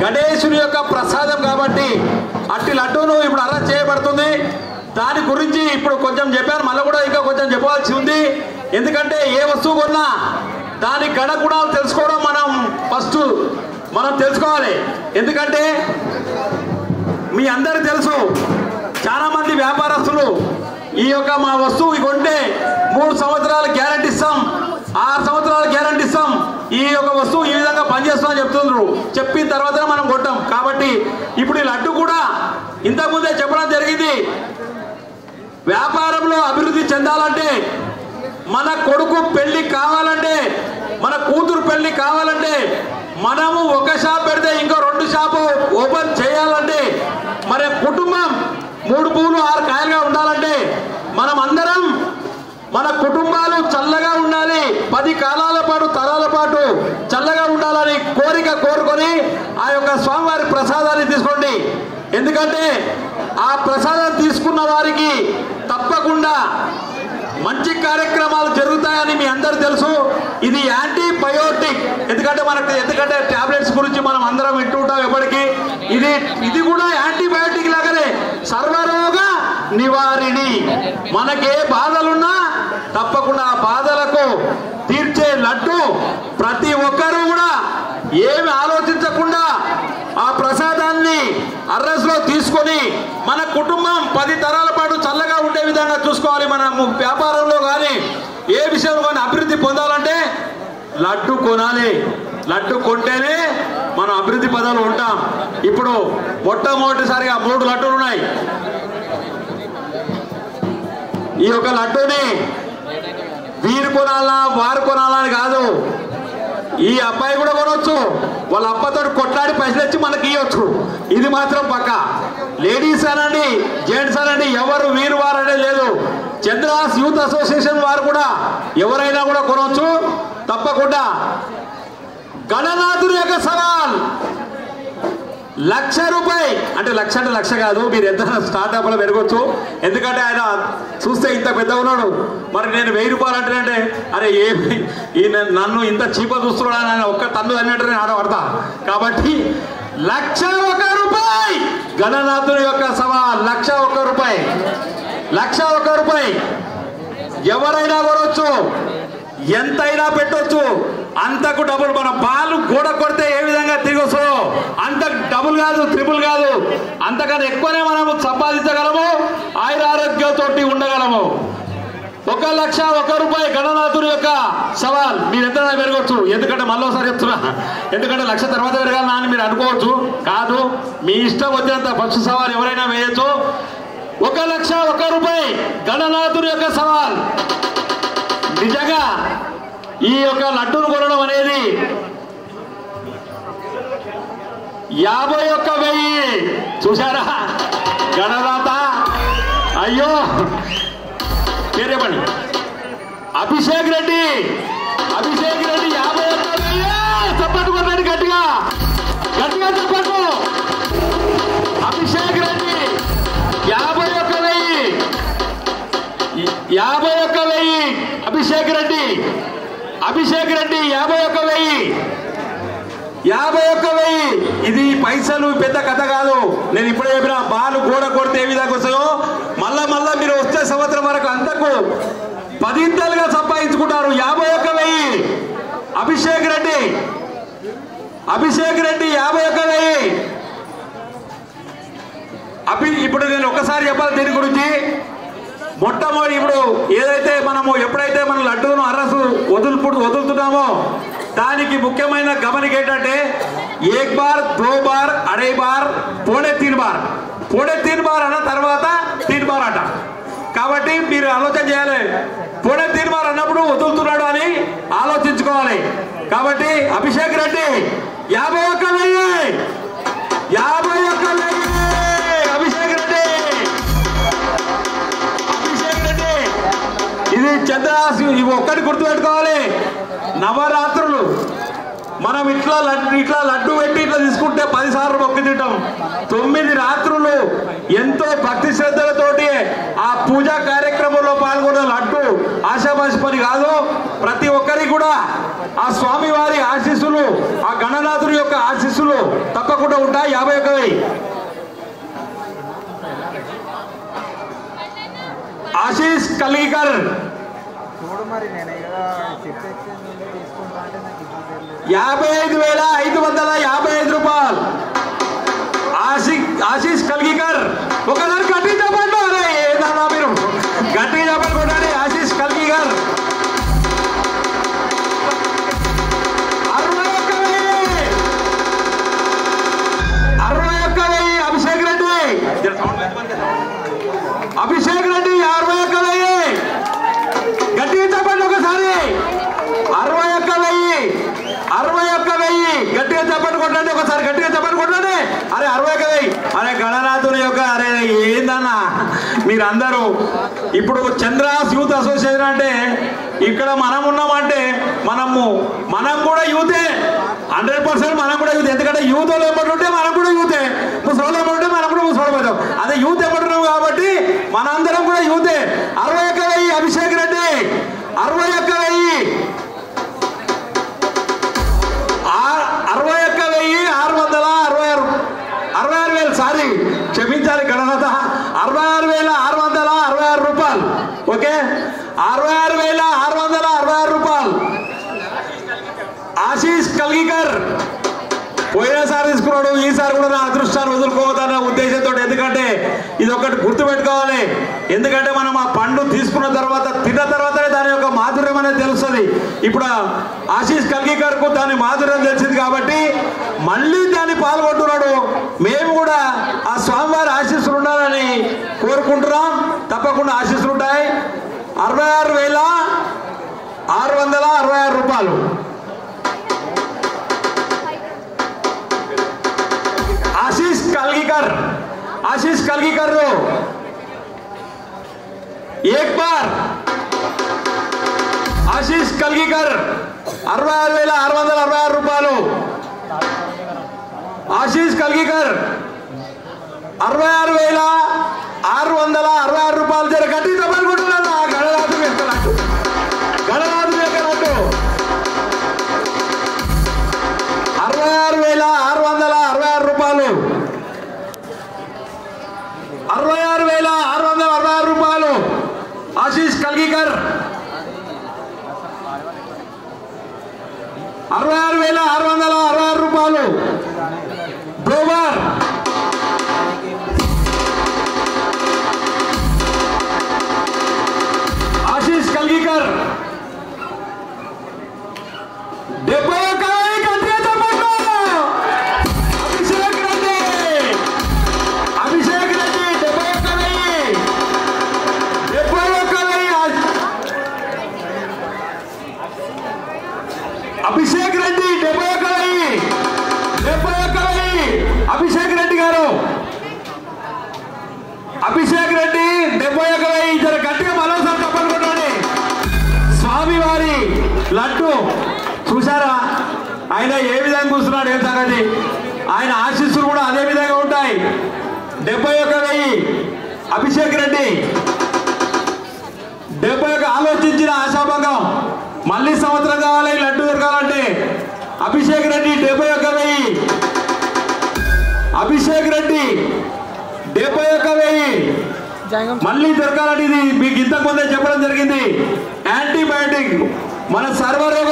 గణేశుని యొక్క ప్రసాదం కాబట్టి అట్టి లడ్డూను ఇప్పుడు అరెస్ట్ చేయబడుతుంది. దాని గురించి ఇప్పుడు కొంచెం చెప్పాను, మళ్ళీ కూడా ఇంకా కొంచెం చెప్పాల్సి ఉంది. ఎందుకంటే ఏ వస్తువు కొన్నా దాని గణగుణాలు తెలుసుకోవడం ఫస్ట్ మనం తెలుసుకోవాలి. ఎందుకంటే మీ అందరికీ తెలుసు, చాలా మంది వ్యాపారస్తులు ఈ యొక్క మా వస్తువు కొంటే 3 సంవత్సరాలు గ్యారంటీ ఇస్తాం, 6 సంవత్సరాలు గ్యారంటీ ఇస్తాం, ఈ యొక్క వస్తువు ఈ విధంగా పనిచేస్తామని చెప్తున్నారు. చెప్పిన తర్వాత మనం కొంటాం. కాబట్టి ఇప్పుడు ఈ లడ్డు కూడా ఇంతకుముందే చెప్పడం జరిగింది, వ్యాపారంలో అభివృద్ధి చెందాలంటే, మన కొడుకు పెళ్లి కావాలంటే, మన కూతురు పెళ్లి కావాలంటే, మనము ఒక షాప్ పెడితే ఇంకో 2 షాపు ఓపెన్ చేయాలంటే, మరి కుటుంబం 3 పువ్వులు 6 కాయలుగా ఉండాలంటే, మనం అందరం మన కుటుంబాలు చల్లగా ఉండాలి, 10 కాలాల పాటు తరాల పాటు చల్లగా ఉండాలని కోరుకొని ఆ యొక్క స్వామివారి ప్రసాదాన్ని తీసుకోండి. ఎందుకంటే ఆ ప్రసాదం తీసుకున్న వారికి తప్పకుండా మంచి కార్యక్రమాలు జరుగుతాయని మీ అందరూ తెలుసు. ఇది యాంటీబయోటిక్, ఎందుకంటే టాబ్లెట్స్ గురించి మనం అందరం వింటూ ఉంటాం ఎప్పటికీ. ఇది కూడా యాంటీబయోటిక్ లాగానే సర్వరోగ నివారిణి. మనకే బాధలున్నా తప్పకుండా ఆ బాధలకు తీర్చే లడ్డు ప్రతి ఒక్కరూ కూడా ఏమి ఆలోచించకుండా ఆ ప్రసాదాన్ని అర్రస్లో తీసుకొని మన కుటుంబం 10 తరాల పాటు చల్లగా ఉండే విధంగా చూసుకోవాలి. మనము వ్యాపారంలో కానీ ఏ విషయంలో కానీ అభివృద్ధి పొందాలంటే లడ్డు కొనాలి. లడ్డు కొంటేనే మనం అభివృద్ధి పదాలు ఉంటాం. ఇప్పుడు మొట్టమొదటిసారిగా 3 లడ్డూలు ఉన్నాయి. ఈ యొక్క లడ్డూని వీరు కొనాలా వారు కొనాలా అని కాదు, ఈ అబ్బాయి కూడా కొనవచ్చు, వాళ్ళ అబ్బతో కొట్లాడి పైసలు ఇచ్చి మనకి ఇవ్వచ్చు. ఇది మాత్రం పక్క. లేడీస్ అనండి, జెంట్స్ అనండి, ఎవరు వీరు వారు అనేది లేదు. చంద్రాస్ యూత్ అసోసియేషన్ వారు కూడా ఎవరైనా కూడా కొనవచ్చు తప్పకుండా. గణనాథుని యొక్క సవాల్ ₹1,00,000 అంటే లక్ష కాదు, మీరు ఎంత స్టార్ట్అప్లో పెరగచ్చు. ఎందుకంటే ఆయన చూస్తే ఇంత పెద్ద ఉన్నాడు, మరి నేను ₹1000 అంటే అరే ఈయన నన్ను ఇంత చీప చూస్తున్నాడు ఆయన ఒక్క తన్ను అన్నట్టు నేను ఆడబడతా. కాబట్టి ₹1,01 గణనాథుని యొక్క సవాల్. ₹1,01 ఎవరైనా కొనవచ్చు, ఎంతైనా పెట్టవచ్చు. అంతకు డబుల్. మన బాలు గోడ కొడితే ఏ విధంగా తిరిగి వస్తుందో అంత డబుల్ కాదు, ట్రిపుల్ కాదు, అంతకన్నా ఎక్కువనే మనము సంపాదించగలము, ఆయురారోగ్యంతో ఉండగలము. ₹1,01 గణనాథుని యొక్క సవాల్. మీరు ఎంతైనా పెరగవచ్చు. ఎందుకంటే మళ్ళీ ఒకసారి చెప్తున్నా, ఎందుకంటే 1,00,000 తర్వాత పెరగాలని అని మీరు అనుకోవచ్చు. కాదు, మీ ఇష్టం వచ్చినంత ఫస్ట్ సవాల్ ఎవరైనా వేయచ్చు. ₹1,01 గణనాథుని యొక్క సవాల్. నిజంగా ఈ యొక్క లడ్డూను కొనడం అనేది 51,000 చూసారా గణనాథ. అయ్యో పేరేపండి. అభిషేక్ రెడ్డి 51,000. చప్పట్లు కొట్టండి, గట్టిగా చప్పట్లు. అభిషేక్ రెడ్డి 51,000. అభిషేక్ రెడ్డి 51,000. ఇది పైసలు పెద్ద కథ కాదు. నేను ఇప్పుడే చెప్పిన బాలు గోడ కొడితే ఏ విధంగా వస్తాయో మళ్ళా మీరు వచ్చే సంవత్సరం వరకు అంతకు 10 సంపాదించుకుంటారు. 51,000 అభిషేక్ రెడ్డి 51,000. ఇప్పుడు నేను ఒక్కసారి చెప్పాలి దీని గురించి. మొట్టమొదటి ఇప్పుడు ఏదైతే ఎప్పుడైతే మనం లడ్డూను అర్రసు వదులుతున్నామో దానికి ముఖ్యమైన గమనిక ఏంటంటే 1 bar 2 bar 2.5 bar 3.5 bar 3.5 bar అన్న తర్వాత 3 బార్ అంట. కాబట్టి మీరు ఆలోచన చేయాలి, 3.5 బార్ అన్నప్పుడు వదులుతున్నాడు అని ఆలోచించుకోవాలి. కాబట్టి అభిషేక్ రెడ్డి 51,000. అభిషేక్ రెడ్డి ఇది చంద్రాస్. ఇవి ఒక్కటి గుర్తుపెట్టుకోవాలి, నవరాత్రులు మనం ఇట్లా లడ్డు పెట్టి ఇట్లా తీసుకుంటే 10 సార్లు మొక్కి తింటాం. 9 రాత్రులు ఎంతో భక్తి శ్రద్ధలతోటి ఆ పూజా కార్యక్రమంలో పాల్గొన్న లడ్డు ఆశామాషి పని కాదు. ప్రతి ఒక్కరికి కూడా ఆ స్వామివారి ఆశీస్సులు, ఆ గణనాథుడి యొక్క ఆశీస్సులు తప్పకుండా 51,000 ఆశీష్ కల్గికర్ 55,555 రూపాయలు ఆశీష్ కల్గికర్ ఒకసారి గట్టి చెప్పండి అరే ఏదన్నా మీరు గట్టి చెప్పండి కొట్టండి ఆశీష్ కల్గికర్ 61,000 అభిషేక్ రెడ్డి 61,000 గట్టిగా చెప్పండి ఒకసారి 61,000 గట్టిగా చెప్పండి కొట్టండి ఒకసారి గట్టిగా చెప్పండి కొట్టండి అరే 61,000 అరే గణనాథుని యొక్క అరే ఏందన్నా మీరందరూ ఇప్పుడు చంద్రాస్ యూత్ అసోసియేషన్ అంటే ఇక్కడ మనం ఉన్నామంటే మనం కూడా యూతే 100% మనం కూడా యూత్ ఎందుకంటే యూత్ వాళ్ళు ఎప్పటి మనం కూడా యూతే ముసలి ఎప్పటి మనం కూడా ముసలిపోతాం అదే యూత్ ఎప్పటిన్నాం కాబట్టి మనందరం కూడా యూతే 61,000 అభిషేక్ రెడ్డి 61,666 సారీ క్షమించాలి గణనాథ 66,666 రూపాయలు ఓకే 66,666 రూపాయలు ఆశీష్ కల్గికర్ పోయినసారి తీసుకున్నాడు ఈసారి కూడా నా అదృష్టాన్ని వదులుకోవద్దన్న ఉద్దేశంతో ఎందుకంటే ఇది ఒకటి గుర్తుపెట్టుకోవాలి ఎందుకంటే మనం ఆ పండు తీసుకున్న తర్వాత తిన్న తర్వాతనే దాని యొక్క మాధుర్యం అనేది తెలుస్తుంది ఇప్పుడు ఆశీష్ కల్గికర్కు దాని మాధుర్యం తెలిసింది కాబట్టి మళ్ళీ దాన్ని పాల్గొంటున్నాడు మేము కూడా ఆ స్వామివారి ఆశీస్సులు ఉండాలని కోరుకుంటున్నాం తప్పకుండా ఆశీస్సులు ఉంటాయి 66,666 రూపాయలు आशीष कलगीकर रो एक बार आशीष कलगीकर 66,666 రూపాయలు ఆశీష్ కల్గికర్ 66,666 రూపాయలు జర గట్టి తప్పనుకుంటున్నాను గణనాథు ఎక్కనట్టు 66,666 రూపాయలు 66,666 రూపాయలు ఆశీష్ కల్గికర్ 66,666 రూపాయలు డోబర్ ఆశీష్ కల్గికర్ 71,000 అభిషేక్ రెడ్డి 71,000 అభిషేక్ రెడ్డి గారు అభిషేక్ రెడ్డి 71,000 జర గట్టిగా మరోసారి తప్పనుకుంటాండి స్వామివారి లడ్డు చూసారా ఆయన ఏ విధంగా కూర్చున్నాడు ఏం సంగతి ఆయన ఆశీస్సులు కూడా అదే విధంగా ఉంటాయి 71,000 అభిషేక్ రెడ్డి 71 ఆలోచించిన ఆశాభంగం మళ్ళీ సంవత్సరం కావాలి లడ్డు దొరకాలంటే అభిషేక్ రెడ్డి 71,000 అభిషేక్ రెడ్డి 71,000 మళ్ళీ దొరకాలంటే ఇది మీకు ఇంతకు ముందే చెప్పడం జరిగింది యాంటీబయాటిక్ మన సర్వరోగ